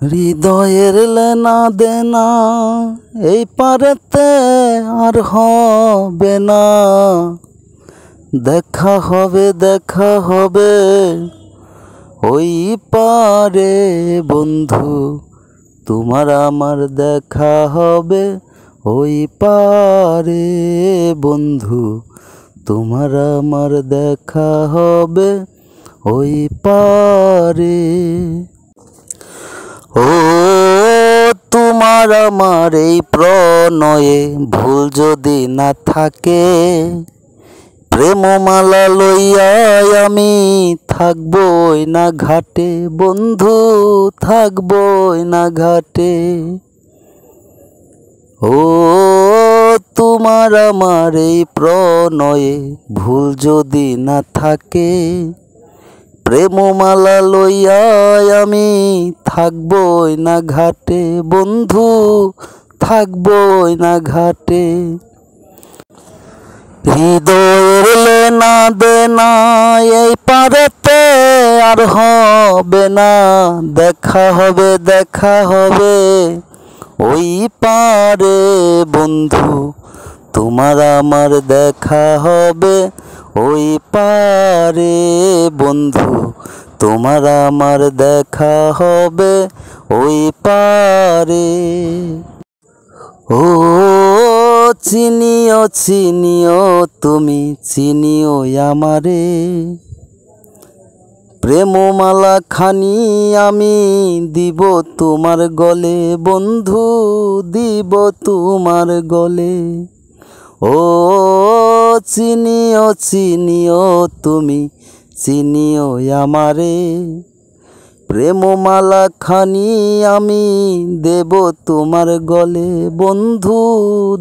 হৃদয়ের লেনা দেনা এই পারেতে আর হবে না। দেখা হবে ওই পারে বন্ধু, তোমার আমার দেখা হবে ওই পারে বন্ধু, তোমার আমার দেখা হবে ওই পারে। ও তোমার আমার এই প্রণয়ে ভুল যদি না থাকে, প্রেমমালা লইয়া আমি থাকবই না ঘাটে বন্ধু, থাকবই না ঘাটে। ও তোমার আমার এই প্রণয়ে ভুল যদি না থাকে, প্রেমমালা লইয়া আমি থাকবই না ঘাটে বন্ধু, থাকবই না ঘাটে। হৃদয়ের লেনা দেনা এই পারেতে আর হবে না। দেখা হবে ওই পারে বন্ধু, তোমার আমার দেখা হবে ওই পারে বন্ধু, তোমার আমার দেখা হবে ওই পারে। ও চিনিও তুমি চিনিও আমারে, প্রেমমালা খানি আমি দিব তোমার গলে বন্ধু, দিব তোমার গলে। ও চিনিও তুমি চিনিও আমারে, প্রেমমালা খানি আমি দেব তোমার গলে বন্ধু,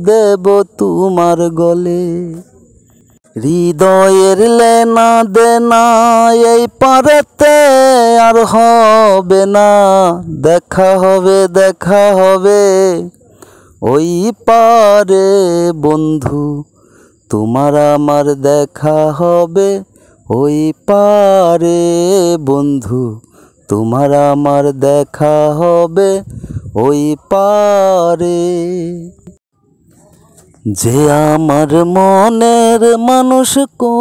দেব তোমার গলে। হৃদয়ের লেনা দেনা এই পারেতে আর হবে না। দেখা হবে ওই পারে বন্ধু, তোমার আমার দেখা হবে ওই পারে বন্ধু, তোমার আমার দেখা হবে ওই পারে। যে আমার মনের মানুষ কই,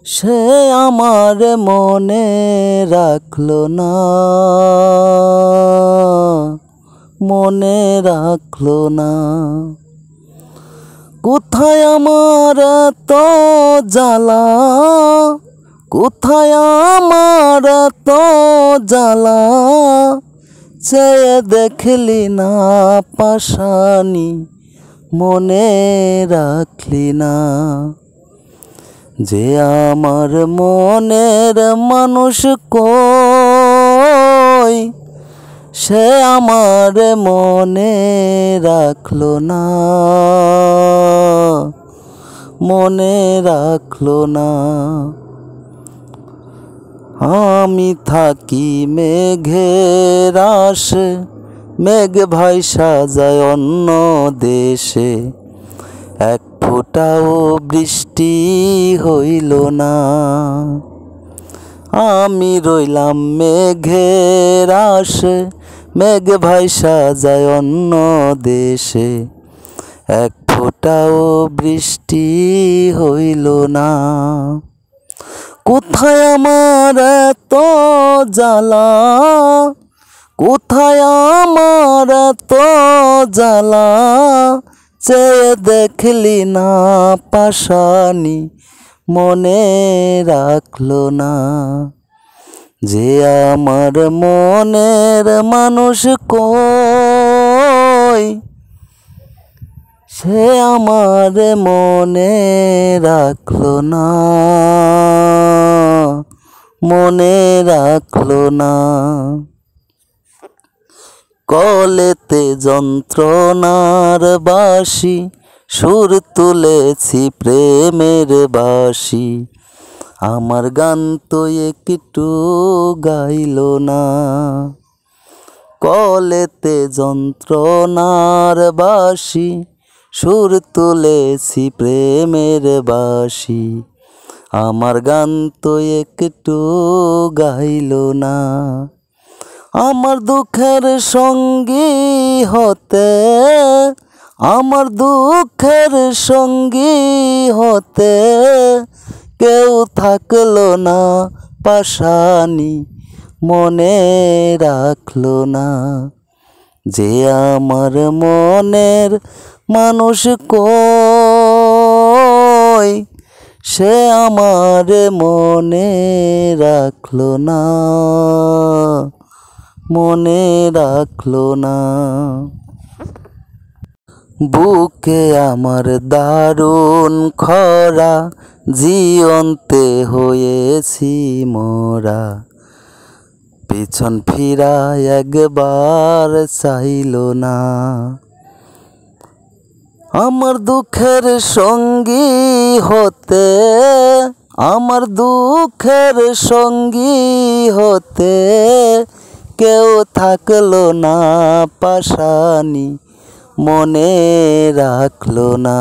সে আমার মনে রাখলো না, মনে রাখলো না। কোথায় আমার এত জ্বালা, কোথায় আমার এত জ্বালা, চেয়ে দেখলি না পাশানি, মনে রাখলি না। যে আমার মনের মানুষ কই, সে আমার মনে রাখলো না, মনে রাখলো না। আমি থাকি মেঘের আশে, মেঘ ভাইসা যায় অন্য দেশে, এক ফোঁটাও বৃষ্টি হইল না। আমি রইলাম মেঘের আশে, মেঘ ভাইসা যায় অন্য দেশে, এক ফোঁটাও বৃষ্টি হইল না। কোথায় আমার এত জ্বালা, কোথায় আমার এত জ্বালা, চেয়ে দেখলি না পাশানি, মনে রাখলো না। যে আমার মনের মানুষ কই, সে আমার মনে রাখলো না, মনে রাখলো না। কলেতে যন্ত্রণার বাঁশি, সুর তুলেছি প্রেমের বাঁশি, আমার গান তো একটু গাইল না। কলেতে যন্ত্রণার বাঁশি, সুর তুলেছি প্রেমের বাঁশি, আমার গান তো একটু গাইল না। আমার দুঃখের সঙ্গী হতে, আমার দুঃখের সঙ্গী হতে কেউ থাকলো না, পাশানি মনে রাখলো না। যে আমার মনের মানুষ কই, সে আমার মনে রাখলো না, মনে রাখলো না। বুকে আমার দারুণ খরা, জীবন্তে হয়েছি মোরা। পিছন ফিরা একবার চাইল না। আমার দুঃখের সঙ্গী হতে, আমার দুঃখের সঙ্গী হতে কেউ থাকলো না, পাশানি মনে রাখলো না।